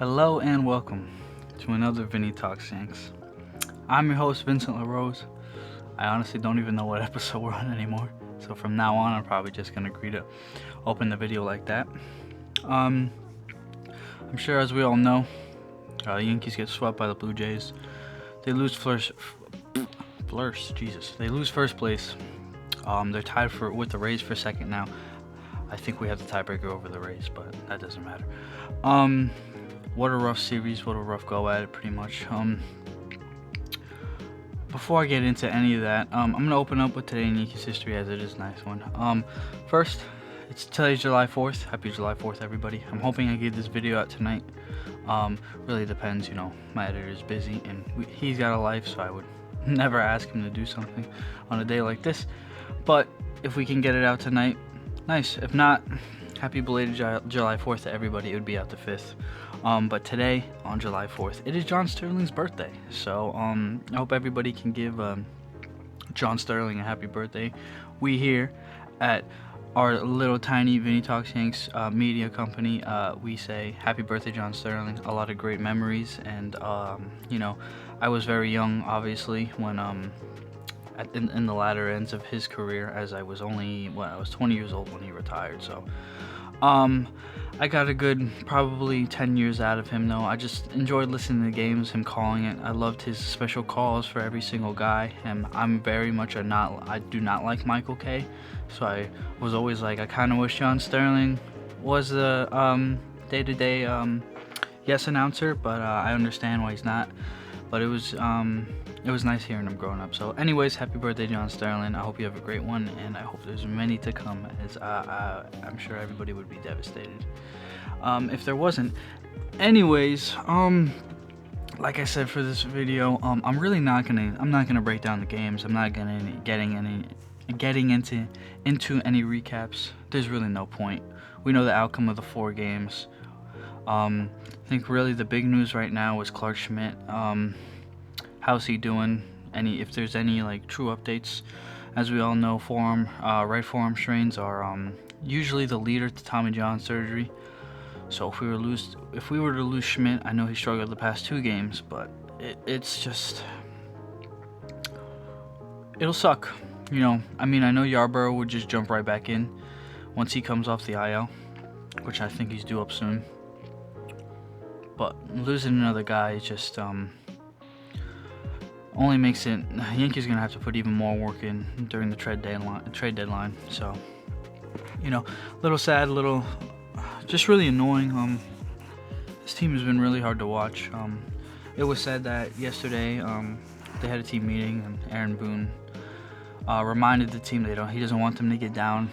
Hello and welcome to another Vinny Talks Yanks. I'm your host, Vincent LaRose. I honestly don't even know what episode we're on anymore, so from now on I'm probably just going to agree to open the video like that. I'm sure, as we all know, Yankees get swept by the Blue Jays. They lose first place. They're tied with the Rays for second now. I think we have the tiebreaker over the Rays, but that doesn't matter. What a rough series, what a rough go at it, pretty much. Before I get into any of that, I'm going to open up with today in Yankees history, as it is a nice one. First, today's July 4th. Happy July 4th, everybody. I'm hoping I get this video out tonight. Really depends, my editor's busy, and he's got a life, so I would never ask him to do something on a day like this. But if we can get it out tonight, nice. If not, happy belated July 4th to everybody. It would be out the 5th. But today, on July 4th, it is John Sterling's birthday. So I hope everybody can give John Sterling a happy birthday. We here at our little tiny Vinny Talks Yanks media company, we say happy birthday, John Sterling. A lot of great memories. And, I was very young, obviously, when in the latter ends of his career, as I was 20 years old when he retired. So I got a good probably 10 years out of him, though. I just enjoyed listening to the games, him calling it. I loved his special calls for every single guy, and I'm very much I do not like Michael Kay, so I was always like, I kind of wish John Sterling was the day-to-day yes announcer, but I understand why he's not. But it was nice hearing him growing up. So anyways, happy birthday, John Sterling. I hope you have a great one, and I hope there's many to come, as I'm sure everybody would be devastated if there wasn't. Anyways, like I said for this video, I'm not gonna break down the games. I'm not getting into any recaps. There's really no point. We know the outcome of the 4 games. I think really the big news right now is Clark Schmidt. How's he doing? If there's any true updates, as we all know, right forearm strains are usually the leader to Tommy John surgery. So if we were to lose Schmidt, I know he struggled the past 2 games, but it's just, it'll suck. I know Yarborough would just jump right back in once he comes off the IL, which I think he's due up soon. But losing another guy is just only makes it. Yankees gonna have to put even more work in during the trade deadline. So, little sad, just really annoying. This team has been really hard to watch. It was said that yesterday they had a team meeting, and Aaron Boone reminded the team he doesn't want them to get down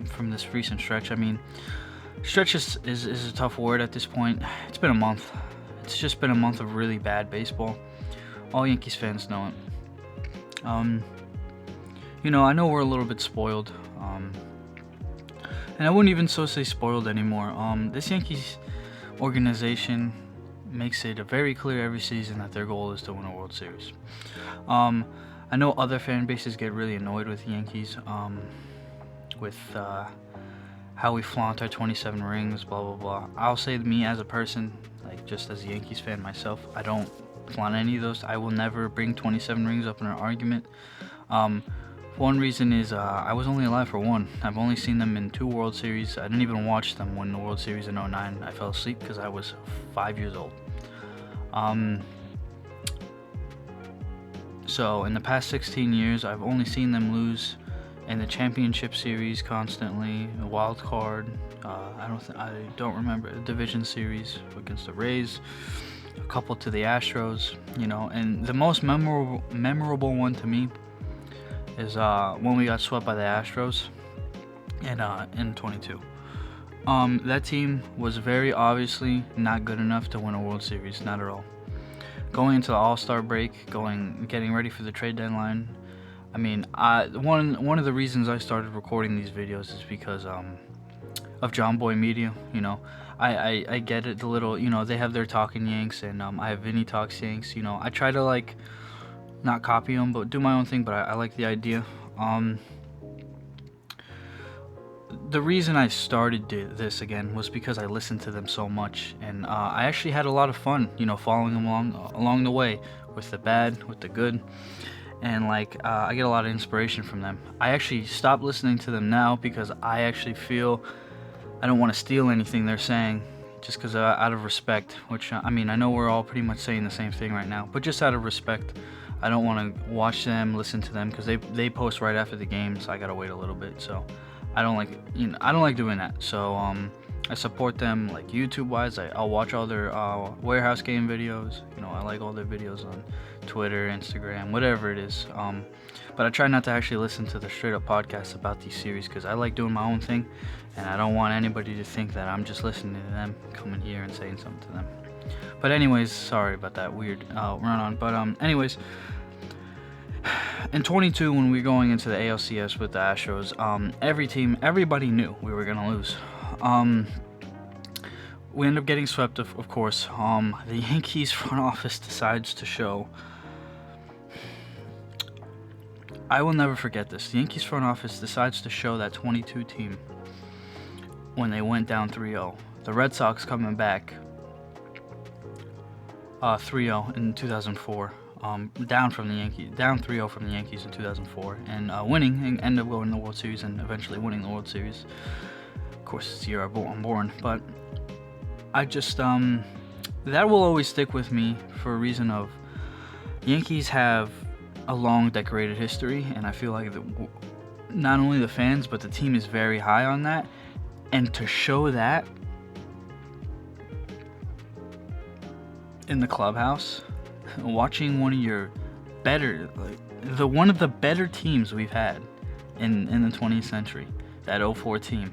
from this recent stretch. Stretch is a tough word at this point. It's been a month. It's just been a month of really bad baseball. All Yankees fans know it. I know we're a little bit spoiled. And I wouldn't even say spoiled anymore. This Yankees organization makes it very clear every season that their goal is to win a World Series. I know other fan bases get really annoyed with the Yankees, with how we flaunt our 27 rings, blah, blah, blah. I'll say me as a person, just as a Yankees fan myself, I don't flaunt any of those. I will never bring 27 rings up in an argument. One reason is I was only alive for 1. I've only seen them in 2 World Series. I didn't even watch them win the World Series in 2009. I fell asleep because I was 5 years old. So in the past 16 years, I've only seen them lose in the championship series constantly, a wild card. I don't remember a division series against the Rays, a couple to the Astros, and the most memorable one to me is when we got swept by the Astros in 22. That team was very obviously not good enough to win a World Series, not at all. Going into the All-Star break, getting ready for the trade deadline. One of the reasons I started recording these videos is because of John Boy Media. I get it, the little, they have their Talking Yanks, and I have Vinny Talks Yanks. I try to not copy them, but do my own thing. But I like the idea. the reason I started this again was because I listened to them so much, and I actually had a lot of fun, following them along the way, with the bad, with the good, and I get a lot of inspiration from them. I actually stopped listening to them now because I actually feel I don't want to steal anything they're saying, just because out of respect. Which I know we're all pretty much saying the same thing right now, but just out of respect, I don't want to watch them, listen to them, because they post right after the game, so I gotta wait a little bit. So I don't like doing that. So I support them YouTube wise. I'll watch all their warehouse game videos. I like all their videos on Twitter, Instagram, whatever it is. But I try not to actually listen to the straight up podcasts about these series, because I like doing my own thing, and I don't want anybody to think that I'm just listening to them, coming here and saying something to them. But anyways, sorry about that weird run on. But anyways, in 22, when we were going into the ALCS with the Astros, everybody knew we were gonna lose. We end up getting swept, of course. The Yankees front office decides to show. I will never forget this. The Yankees front office decides to show that 22 team when they went down 3-0. The Red Sox coming back 3-0 in 2004. Down 3-0 from the Yankees in 2004, and winning, and end up going to the World Series and eventually winning the World Series. Of course, it's the year I'm born, but I just that will always stick with me for a reason of Yankees have a long decorated history, and I feel like not only the fans but the team is very high on that, and to show that in the clubhouse, watching one of your better, one of the better teams we've had in the 20th century, that 04 team,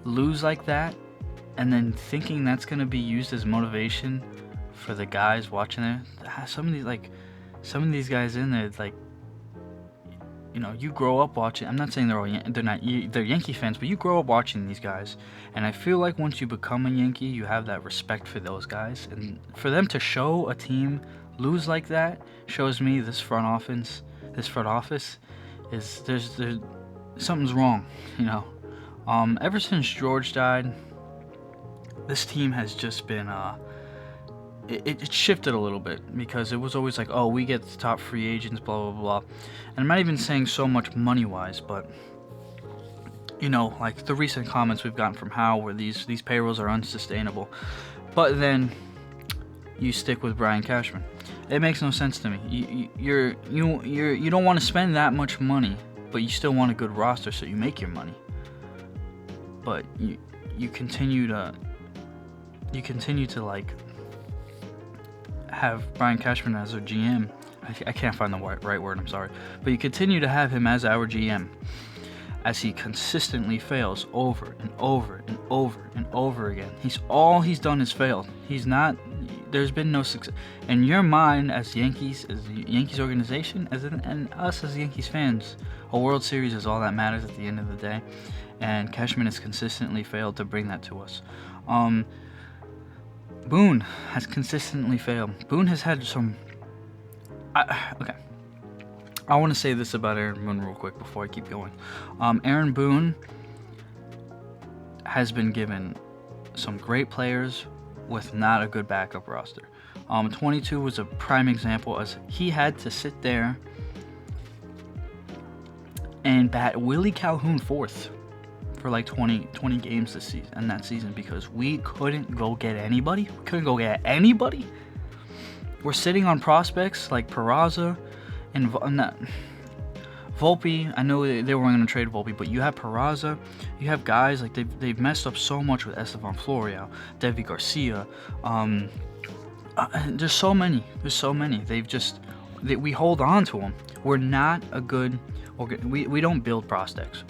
lose like that, and then thinking that's going to be used as motivation for the guys watching there. Some of these guys in there, you grow up watching. I'm not saying they're Yankee fans, but you grow up watching these guys, and I feel like once you become a Yankee, you have that respect for those guys, and for them to show a team lose like that shows me this front office is there's something's wrong. Ever since George died, this team has just been it shifted a little bit, because it was always we get the top free agents, blah blah blah, and I'm not even saying so much money wise, but the recent comments we've gotten from Hal, where these payrolls are unsustainable, but then you stick with Brian Cashman. It makes no sense to me. You don't want to spend that much money, but you still want a good roster, so you make your money, but you continue to have Brian Cashman as our GM. I can't find the right word, I'm sorry. But you continue to have him as our GM, as he consistently fails over and over and over and over again. All he's done is failed. There's been no success. In your mind, as the Yankees organization, and us as Yankees fans, a World Series is all that matters at the end of the day. And Cashman has consistently failed to bring that to us. Boone has consistently failed. Boone has had some... okay. I want to say this about Aaron Boone real quick before I keep going. Aaron Boone has been given some great players with not a good backup roster. 22 was a prime example, as he had to sit there and bat Willie Calhoun fourth for 20 games this season, and that season, because we couldn't go get anybody. We're sitting on prospects like Peraza and Volpe. I know they weren't going to trade Volpe, but you have Peraza. You have guys they've messed up so much with Estevan Florial, Devi Garcia. There's so many. We hold on to them. We're not a good. We don't build prospects.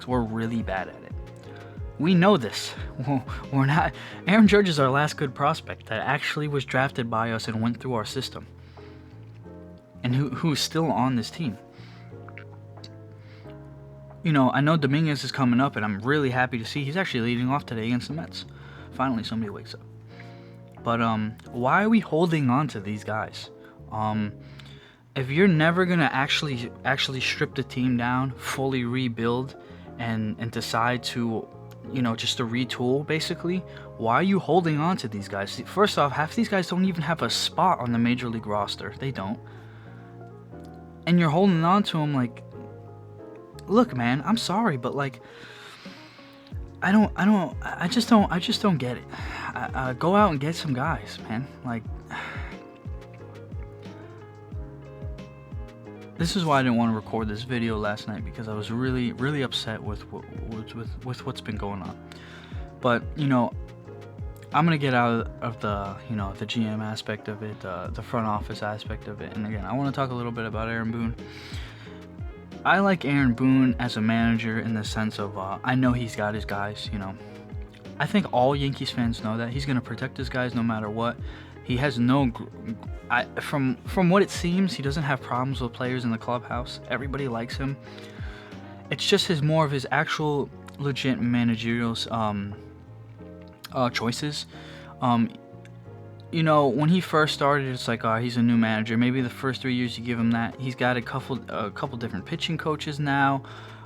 We're really bad at it. We know this. We're not. Aaron Judge is our last good prospect that actually was drafted by us and went through our system, and who's still on this team. I know Dominguez is coming up, and I'm really happy to see he's actually leading off today against the Mets. Finally, somebody wakes up. But why are we holding on to these guys? If you're never gonna actually strip the team down, fully rebuild, and decide to, just to retool, basically, why are you holding on to these guys? First off, half these guys don't even have a spot on the major league roster. They don't. And you're holding on to them. Like, look, man, I'm sorry, but like, I just don't get it. Go out and get some guys, man. Like, this is why I didn't want to record this video last night, because I was really, really upset with what's been going on. But, I'm going to get out of the, the GM aspect of it, the front office aspect of it. And again, I want to talk a little bit about Aaron Boone. I like Aaron Boone as a manager in the sense of, I know he's got his guys, I think all Yankees fans know that. He's going to protect his guys no matter what. He has from what it seems, he doesn't have problems with players in the clubhouse. Everybody likes him. It's just more of his actual legit managerial choices. When he first started, it's like, he's a new manager. Maybe the first 3 years you give him that. He's got a couple different pitching coaches now,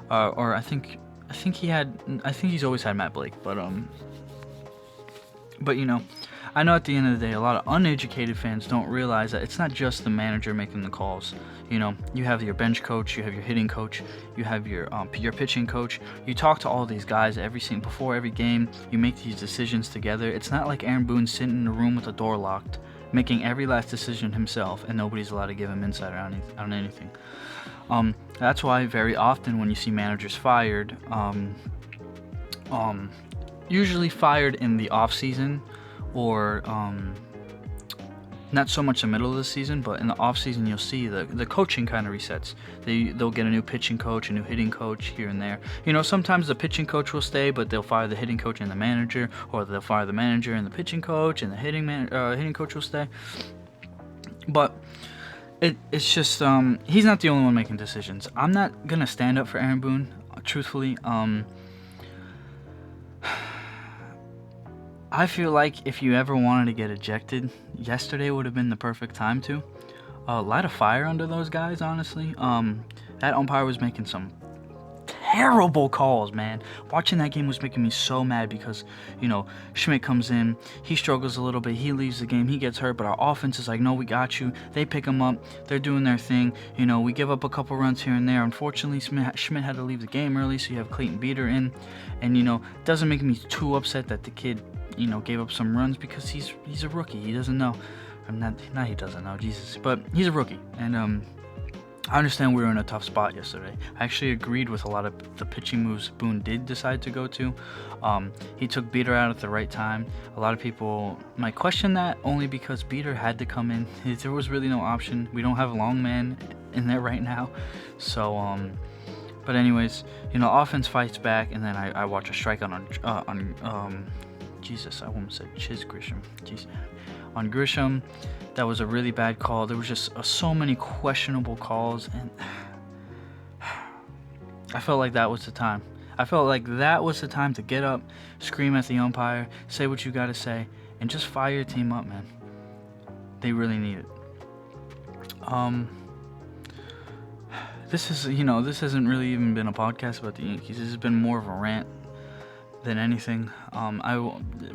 or I think he's always had Matt Blake, but I know at the end of the day, a lot of uneducated fans don't realize that it's not just the manager making the calls. You have your bench coach, you have your hitting coach, you have your pitching coach. You talk to all these guys before every game. You make these decisions together. It's not like Aaron Boone sitting in a room with the door locked, making every last decision himself, and nobody's allowed to give him insight on anything. That's why very often when you see managers fired, usually fired in the off season, or not so much the middle of the season, but in the off season you'll see the coaching kind of resets. They'll get a new pitching coach, a new hitting coach here and there. Sometimes the pitching coach will stay, but they'll fire the hitting coach and the manager, or they'll fire the manager and the pitching coach, and the hitting coach will stay. But it's just he's not the only one making decisions. I'm not gonna stand up for Aaron Boone, truthfully. I feel like if you ever wanted to get ejected, yesterday would have been the perfect time to light a fire under those guys, honestly. That umpire was making some terrible calls, man. Watching that game was making me so mad because, Schmidt comes in, he struggles a little bit, he leaves the game, he gets hurt, but our offense is like, no, we got you. They pick him up, they're doing their thing. We give up a couple runs here and there. Unfortunately, Schmidt had to leave the game early, so you have Clayton Beater in. And, it doesn't make me too upset that the kid gave up some runs, because he's a rookie. He doesn't know. He doesn't know, Jesus. But he's a rookie. And I understand we were in a tough spot yesterday. I actually agreed with a lot of the pitching moves Boone did decide to go to. He took Beater out at the right time. A lot of people might question that, only because Beater had to come in. There was really no option. We don't have a long man in there right now. So, but anyways, offense fights back, and then I watch a strikeout on Jesus, I almost said Grisham. Jeez. On Grisham, that was a really bad call. There was just so many questionable calls, and I felt like that was the time. I felt like that was the time to get up, scream at the umpire, say what you got to say, and just fire your team up, man. They really need it. This hasn't really even been a podcast about the Yankees. This has been more of a rant than anything. I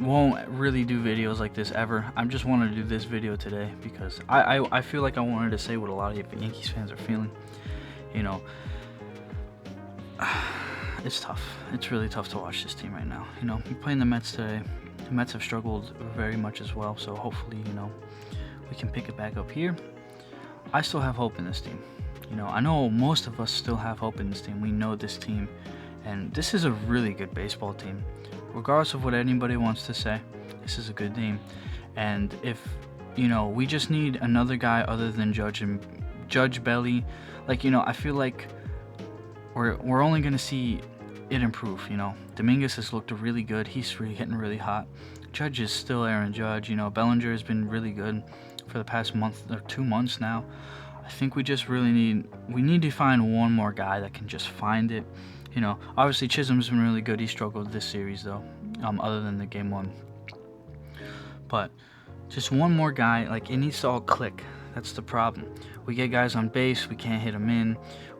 won't really do videos like this ever. I just wanted to do this video today because I feel like I wanted to say what a lot of Yankees fans are feeling. It's tough. It's really tough to watch this team right now. We're playing the Mets today. The Mets have struggled very much as well, so hopefully, we can pick it back up here. I still have hope in this team. I know most of us still have hope in this team. We know this team, and this is a really good baseball team. Regardless of what anybody wants to say, this is a good team. And if, we just need another guy other than Judge Belly. I feel like we're only going to see it improve. Dominguez has looked really good. He's really hitting really hot. Judge is still Aaron Judge. Bellinger has been really good for the past month or 2 months now. I think we just really need to find one more guy that can just find it. Obviously Chisholm's been really good. He struggled this series though, other than the game 1. But just one more guy, it needs to all click. That's the problem. We get guys on base, we can't hit them in.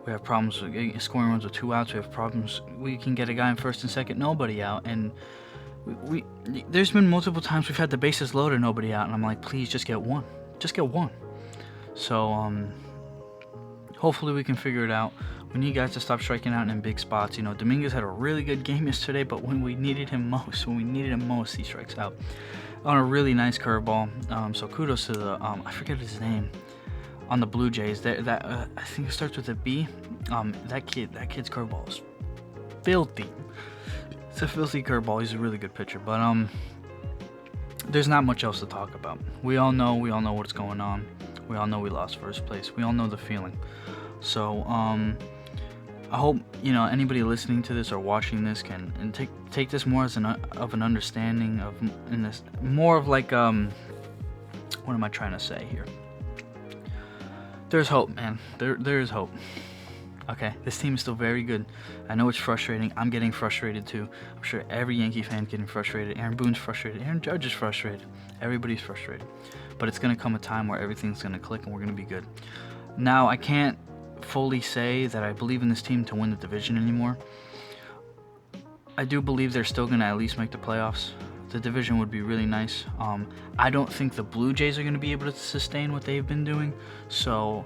We have problems with scoring runs with 2 outs. We have problems. We can get a guy in first and second, nobody out. And there's been multiple times we've had the bases loaded, nobody out. And I'm like, please just get one. Just get one. So, hopefully we can figure it out. We need guys to stop striking out in big spots. You know, Dominguez had a really good game yesterday, but when we needed him most, he strikes out on a really nice curveball. So kudos to the, I forget his name, on the Blue Jays. I think it starts with a B. That kid's curveball is filthy. It's a filthy curveball. He's a really good pitcher, but there's not much else to talk about. We all know what's going on. We all know we lost first place. We all know the feeling. So I hope, you know, anybody listening to this or watching this can take this more as an understanding of, in this more of like what am I trying to say here? There's hope, man. There is hope. Okay, this team is still very good. I know it's frustrating. I'm getting frustrated too. I'm sure every Yankee fan's getting frustrated. Aaron Boone's frustrated. Aaron Judge is frustrated. Everybody's frustrated. But it's going to come a time where everything's going to click and we're going to be good. Now, I can't fully say that I believe in this team to win the division anymore. I do believe they're still going to at least make the playoffs. The division would be really nice. I don't think the Blue Jays are going to be able to sustain what they've been doing. So,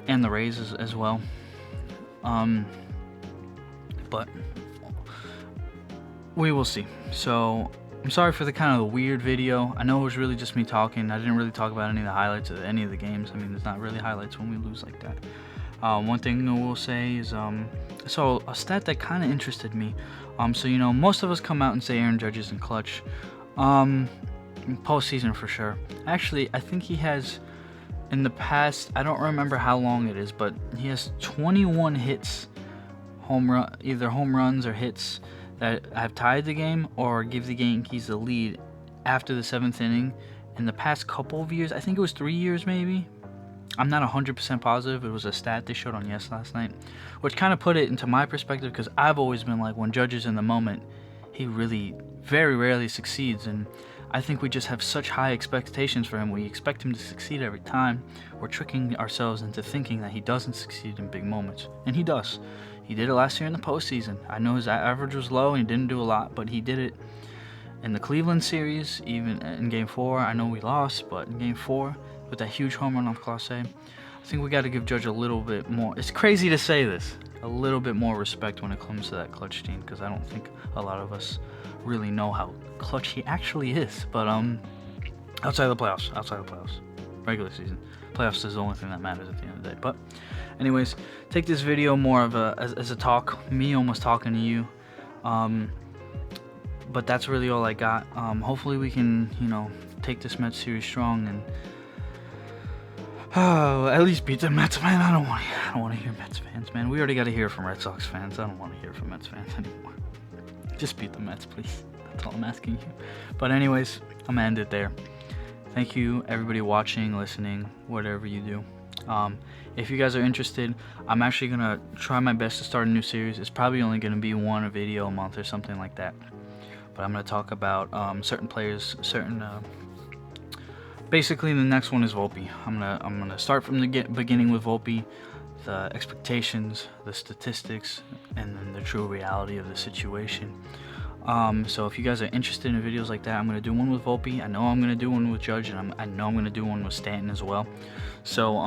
and the Rays as well. But we will see. So I'm sorry for the kind of the weird video. I know it was really just me talking. I didn't really talk about any of the highlights of any of the games. I mean, there's not really highlights when we lose like that. One thing I will say is, so a stat that kind of interested me. So, you know, most of us come out and say Aaron Judge isn't clutch. Postseason for sure. Actually, I think he has, in the past, I don't remember how long it is, but he has 21 hits, either home runs or hits that have tied the game or give the Yankees the lead after the 7th inning. In the past couple of years, I think it was 3 years maybe. I'm not 100% positive. It was a stat they showed on Yes last night, which kind of put it into my perspective, because I've always been like, when Judge is in the moment, he really very rarely succeeds, and I think we just have such high expectations for him. We expect him to succeed every time. We're tricking ourselves into thinking that he doesn't succeed in big moments, and he does. He did it last year in the postseason. I know his average was low and he didn't do a lot, but he did it in the Cleveland series, even in Game 4. I know we lost, but in Game 4, with that huge home run off Clase, I think we got to give Judge a little bit more. It's crazy to say this, a little bit more respect when it comes to that clutch team, because I don't think a lot of us really know how clutch he actually is. But outside of the playoffs, regular season, playoffs is the only thing that matters at the end of the day. But anyways, take this video more of as a talk, me almost talking to you. But that's really all I got. Hopefully we can, you know, take this Mets series strong and at least beat the Mets, man. I don't want to hear Mets fans, man. We already got to hear from Red Sox fans. I don't want to hear from Mets fans anymore. Just beat the Mets, please. That's all I'm asking you. But anyways, I'm gonna end it there. Thank you, everybody watching, listening, whatever you do. If you guys are interested, I'm actually gonna try my best to start a new series. It's probably only gonna be one video a month or something like that. But I'm gonna talk about certain players, basically, the next one is Volpe. I'm gonna start from the beginning with Volpe, the expectations, the statistics, and then the true reality of the situation. So if you guys are interested in videos like that, I'm gonna do one with Volpe. I know I'm gonna do one with Judge, and I know I'm gonna do one with Stanton as well. So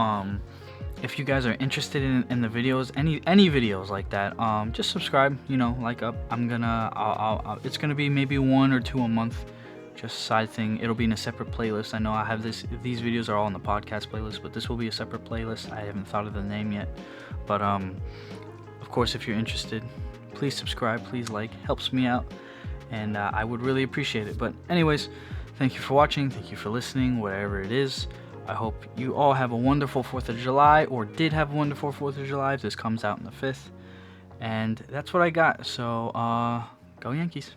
if you guys are interested in the videos, any videos like that, just subscribe. You know, like up. It's gonna be maybe 1 or 2 a month. Just side thing. It'll be in a separate playlist. I know I have these videos are all in the podcast playlist, but this will be a separate playlist. I haven't thought of the name yet, but of course, if you're interested, please subscribe, please like, helps me out, and I would really appreciate it. But anyways, thank you for watching, thank you for listening, whatever it is. I hope you all have a wonderful 4th of July, or did have a wonderful 4th of July if this comes out on the 5th. And that's what I got. So go Yankees.